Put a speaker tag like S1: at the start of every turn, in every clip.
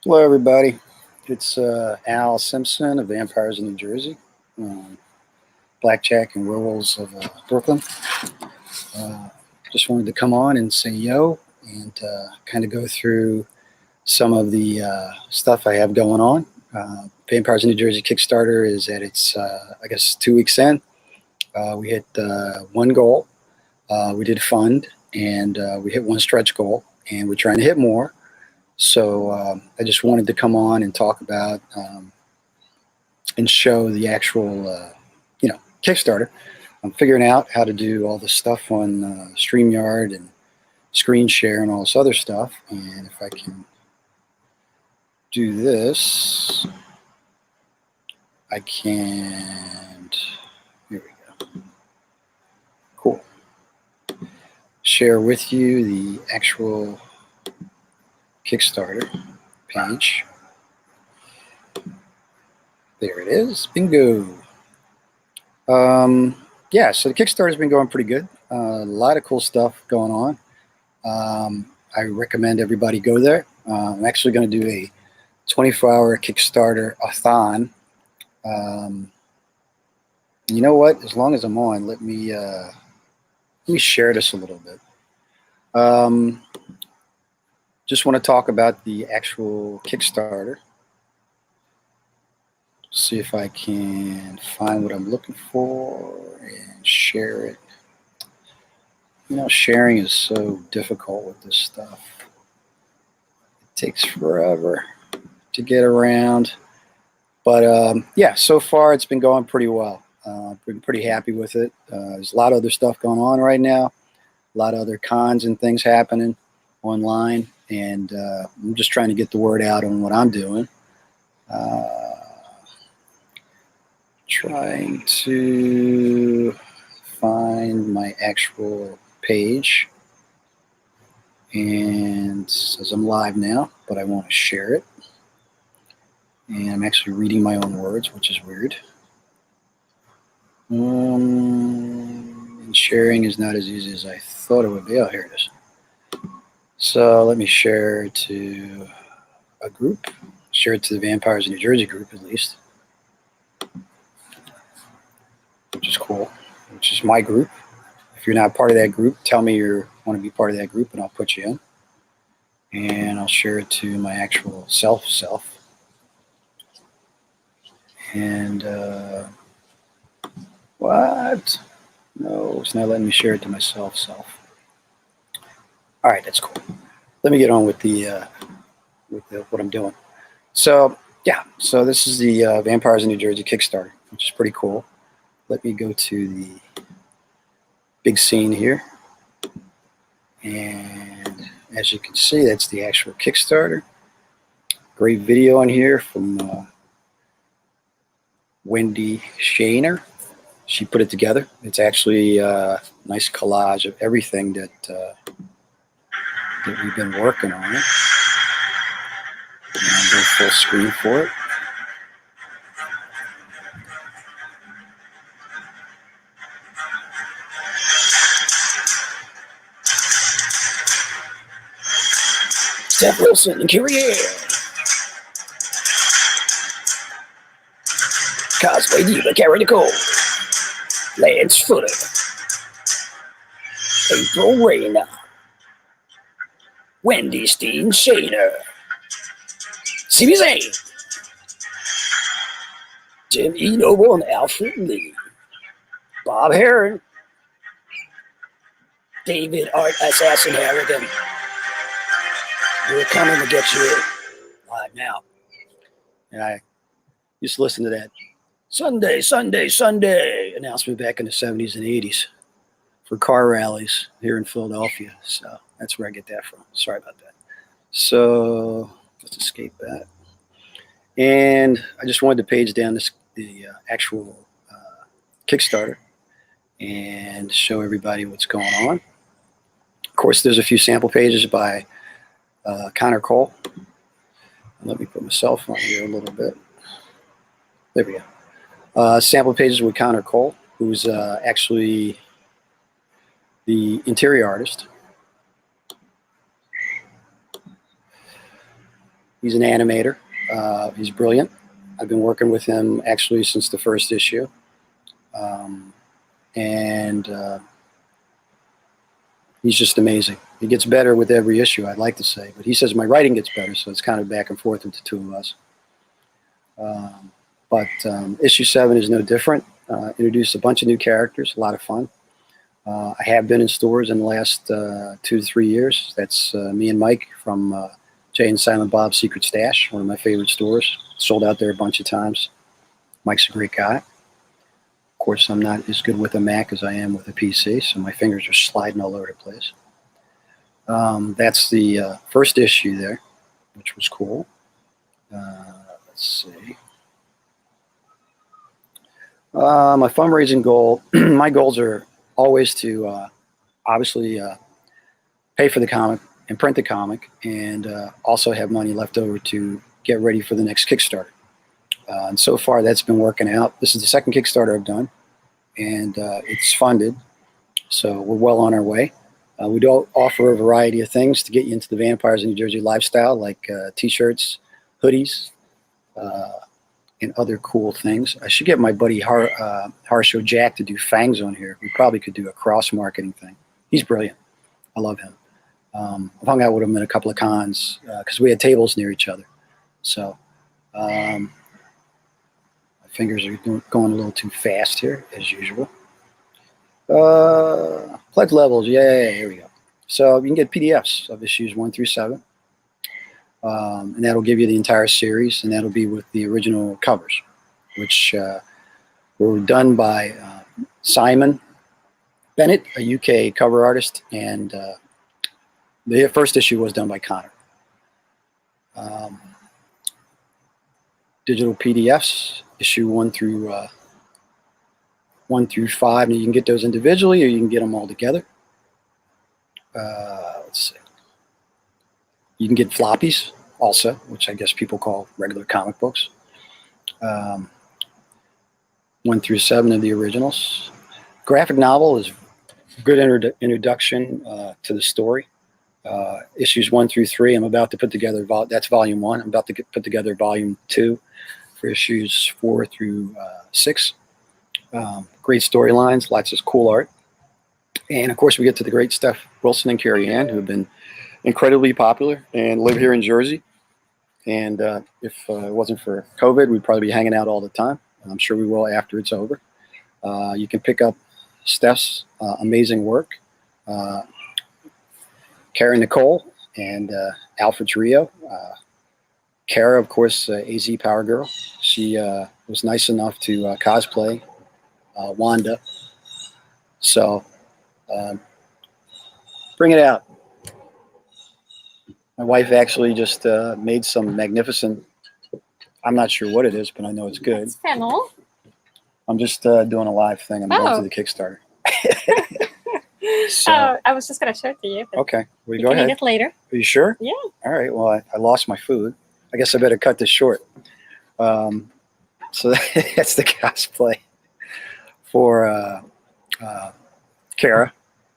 S1: Hello, everybody. It's Al Simpson of Vampires in New Jersey, Blackjack and Werewolves of Brooklyn. Uh, just wanted to come on and say yo and kind of go through some of the stuff I have going on. Vampires in New Jersey Kickstarter is at its, I guess, 2 weeks in. We hit one goal. We did fund, and we hit one stretch goal, and we're trying to hit more. So I just wanted to come on and talk about and show the actual, Kickstarter. I'm figuring out how to do all this stuff on StreamYard and screen share and all this other stuff. And if I can do this, I can. Here we go. Cool. Share with you the actual Kickstarter page. There it is. Bingo. Yeah, so the Kickstarter's been going pretty good. A lot of cool stuff going on. I recommend everybody go there. I'm actually going to do a 24-hour Kickstarter-a-thon. You know what? As long as I'm on, let me share this a little bit. Just want to talk about the actual Kickstarter. See if I can find what I'm looking for and share it. You know, sharing is so difficult with this stuff. It takes forever to get around. But yeah, so far it's been going pretty well. Been pretty happy with it. There's a lot of other stuff going on right now. A lot of other cons and things happening online. And I'm just trying to get the word out on what I'm doing. Trying to find my actual page, and it says I'm live now, but I want to share it, and I'm actually reading my own words, which is weird. And sharing is not as easy as I thought it would be. Oh, here it is. So let me share it to a group, share it to the Vampires in New Jersey group at least, which is cool, which is my group. If you're not part of that group, tell me you want to be part of that group and I'll put you in. And I'll share it to my actual self. And what? No, it's not letting me share it to myself. All right, that's cool. Let me get on with the what I'm doing. So yeah, so this is the Vampires in New Jersey Kickstarter, which is pretty cool. Let me go to the big scene here. And as you can see, that's the actual Kickstarter. Great video on here from Wendy Shaner. She put it together. It's actually a nice collage of everything that we've been working on. And I'll go full screen for it. Steph Wilson and Carrie Cosplay Diva Carrie Nicole, Lance Footer, April Reyna, Wendy Steen Shaner, CBZ, Jim E. Noble and Alfred Lee, Bob Heron, David Art Assassin Harrigan. We're coming to get you live now. And I used to listen to that Sunday announcement back in the 70s and 80s for car rallies here in Philadelphia. So that's where I get that from. Sorry about that. So let's escape that. And I just wanted to page down the actual Kickstarter and show everybody what's going on. Of course, there's a few sample pages by Connor Cole. Let me put myself on here a little bit. There we go. Sample pages with Connor Cole, who's actually the interior artist. He's an animator. He's brilliant. I've been working with him actually since the first issue. And he's just amazing. He gets better with every issue, I'd like to say. But he says my writing gets better, so it's kind of back and forth with the two of us. But issue 7 is no different. Introduced a bunch of new characters, a lot of fun. I have been in stores in the last 2 to 3 years. That's me and Mike from Jay and Silent Bob's Secret Stash, one of my favorite stores. Sold out there a bunch of times. Mike's a great guy. Of course, I'm not as good with a Mac as I am with a PC, so my fingers are sliding all over the place. That's the first issue there, which was cool. Let's see. My fundraising goal, my goals are always to obviously pay for the comic and print the comic, and also have money left over to get ready for the next Kickstarter. And so far that's been working out. This is the second Kickstarter I've done, and it's funded, so we're well on our way. We do offer a variety of things to get you into the Vampires of New Jersey lifestyle, like t-shirts, hoodies, and other cool things. I should get my buddy Harsho Jack to do Fangs on here. We probably could do a cross-marketing thing. He's brilliant. I love him. I've hung out with him at a couple of cons because we had tables near each other. So my fingers are going a little too fast here, as usual. Pledge levels, yay, here we go. So you can get PDFs of issues 1 through 7. And that'll give you the entire series, and that'll be with the original covers, which were done by Simon Bennett, a UK cover artist, and the first issue was done by Connor. Digital PDFs, issue 1 through 5, and you can get those individually or you can get them all together. Let's see. You can get floppies also, which I guess people call regular comic books. 1 through 7 of the originals. Graphic novel is a good introduction to the story. Issues 1 through 3, I'm about to put together, that's volume 1. I'm about to put together volume 2 for issues 4 through 6. Great storylines, lots of cool art. And of course, we get to the great Steph Wilson and Carrie Ann, who have been incredibly popular and live here in Jersey. And if it wasn't for COVID, we'd probably be hanging out all the time. I'm sure we will after it's over. You can pick up Steph's amazing work. Kara Nicole and Alfred Rio. Kara, of course, AZ Power Girl. She was nice enough to cosplay Wanda. So bring it out. My wife actually just made some magnificent, I'm not sure what it is, but I know it's good.
S2: It's fennel.
S1: I'm just doing a live thing. I'm going through the Kickstarter. So,
S2: I was just going to show it to you.
S1: Okay. Well,
S2: you
S1: go
S2: can
S1: ahead.
S2: eat it later.
S1: Are you sure?
S2: Yeah.
S1: All right. Well, I lost my food. I guess I better cut this short. So that's the cosplay for Kara.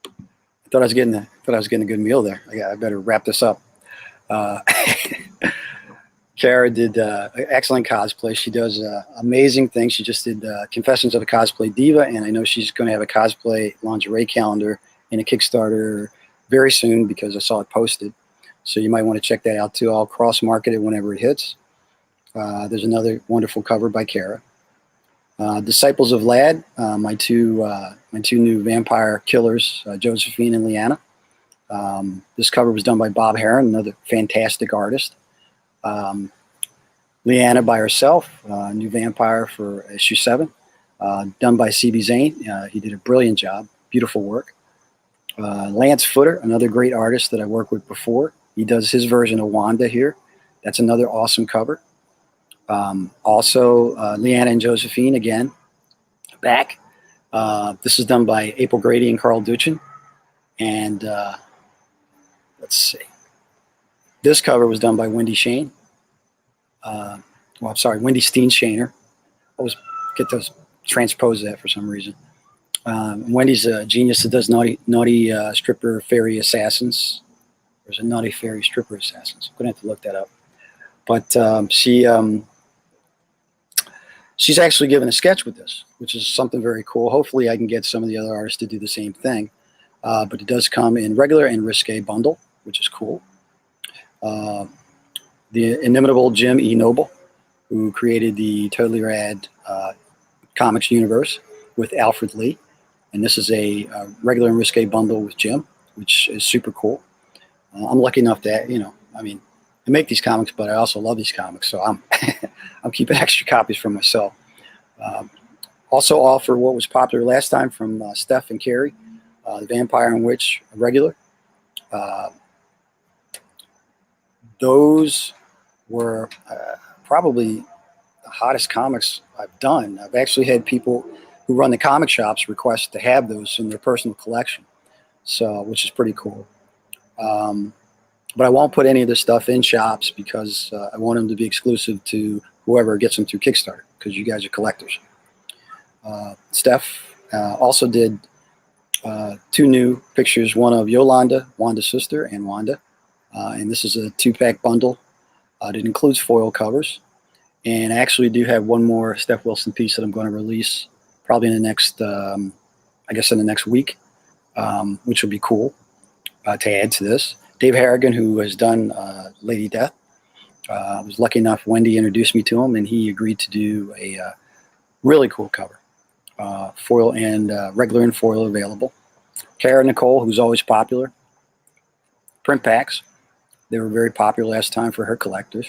S1: I thought I was getting a good meal there. I better wrap this up. Kara did excellent cosplay. She does amazing things. She just did Confessions of a Cosplay Diva, and I know she's going to have a cosplay lingerie calendar in a Kickstarter very soon because I saw it posted. So you might want to check that out too. I'll cross-market it whenever it hits. There's another wonderful cover by Kara. Disciples of Lad, my two new vampire killers, Josephine and Leanna. This cover was done by Bob Heron, another fantastic artist. Leanna by herself, new vampire for issue 7, done by C.B. Zane. He did a brilliant job, beautiful work. Lance Footer, another great artist that I worked with before. He does his version of Wanda here. That's another awesome cover. Also, Leanna and Josephine again, back. This is done by April Grady and Carl Duchin. And let's see. This cover was done by Wendy Shane. Wendy Steenshainer. I always get those transposed that for some reason. Wendy's a genius that does naughty stripper fairy assassins. There's a naughty fairy stripper assassins. I'm going to have to look that up. But she's actually given a sketch with this, which is something very cool. Hopefully, I can get some of the other artists to do the same thing. But it does come in regular and risque bundle, which is cool. The inimitable Jim E. Noble, who created the totally rad comics universe with Alfred Lee. And this is a regular and risque bundle with Jim, which is super cool. I'm lucky enough to, I make these comics, but I also love these comics, so I'm I'm keeping extra copies for myself. Also offer what was popular last time from Steph and Carrie, the Vampire and Witch regular. Those were probably the hottest comics I've done. I've actually had people who run the comic shops request to have those in their personal collection, so which is pretty cool. But I won't put any of this stuff in shops because I want them to be exclusive to whoever gets them through Kickstarter, because you guys are collectors. Steph also did 2 new pictures, one of Yolanda, Wanda's sister, and Wanda. And this is a 2-pack bundle that includes foil covers. And I actually do have one more Steph Wilson piece that I'm going to release probably in the next, in the next week, which will be cool to add to this. Dave Harrigan, who has done Lady Death, I was lucky enough, Wendy introduced me to him, and he agreed to do a really cool cover. Foil and regular and foil available. Kara Nicole, who's always popular. Print packs. They were very popular last time for her collectors.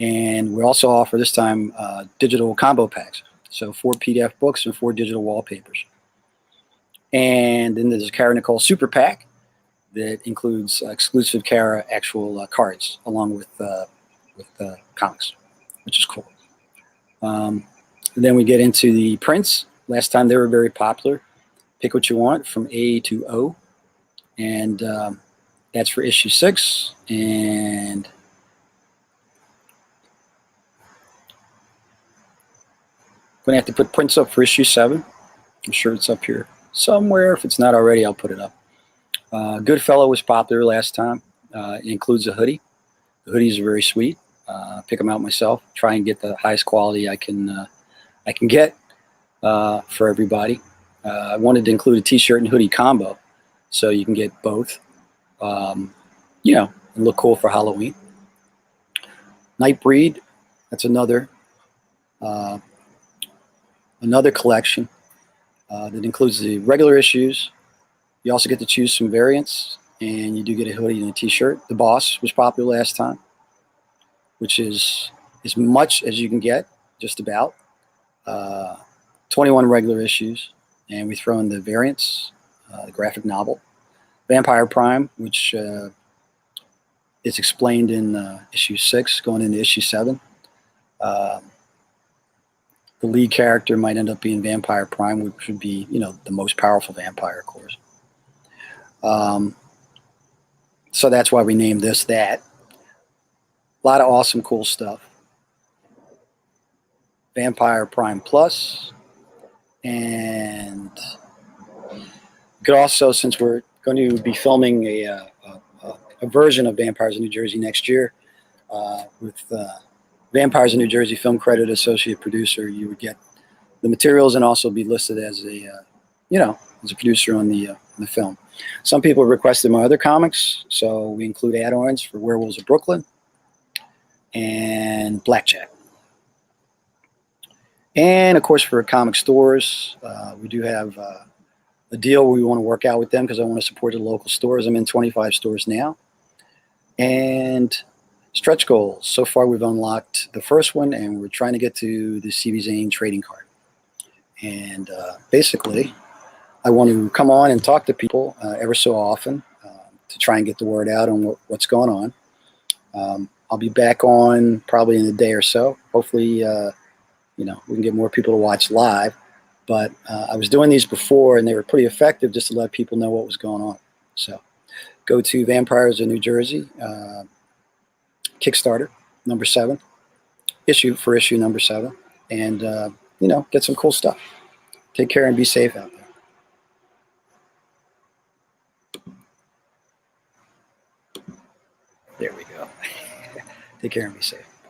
S1: And we also offer this time digital combo packs. So 4 PDF books and 4 digital wallpapers. And then there's a Kara Nicole Super Pack that includes exclusive Kara actual cards along with comics, which is cool. Then we get into the prints. Last time they were very popular. Pick what you want from A to O. And that's for issue 6. And I'm going to have to put prints up for issue 7. I'm sure it's up here somewhere. If it's not already, I'll put it up. Goodfellow was popular last time. It includes a hoodie. The hoodies are very sweet. Pick them out myself. Try and get the highest quality I can get for everybody. I wanted to include a t-shirt and hoodie combo, so you can get both. And look cool for Halloween. Nightbreed, that's another collection that includes the regular issues. You also get to choose some variants, and you do get a hoodie and a t-shirt. The Boss was popular last time, which is as much as you can get, just about. 21 regular issues, and we throw in the variants, the graphic novel. Vampire Prime, which is explained in issue 6, going into issue 7. The lead character might end up being Vampire Prime, which would be, the most powerful vampire, of course. So that's why we named this that. A lot of awesome, cool stuff. Vampire Prime Plus. And you could also, since we're going to be filming a version of Vampires in New Jersey next year, with Vampires in New Jersey film credit associate producer, you would get the materials and also be listed as a producer on the film. Some people requested my other comics, so we include add-ons for Werewolves of Brooklyn and Blackjack. And of course, for comic stores, we do have a deal we want to work out with them because I want to support the local stores. I'm in 25 stores now. And stretch goals. So far, we've unlocked the first one, and we're trying to get to the CB Zane trading card. And basically, I want to come on and talk to people ever so often to try and get the word out on what's going on. I'll be back on probably in a day or so. Hopefully, we can get more people to watch live. But I was doing these before, and they were pretty effective just to let people know what was going on. So go to Vampires of New Jersey, Kickstarter, number 7, issue number 7, and, get some cool stuff. Take care and be safe out there. There we go. Take care and be safe.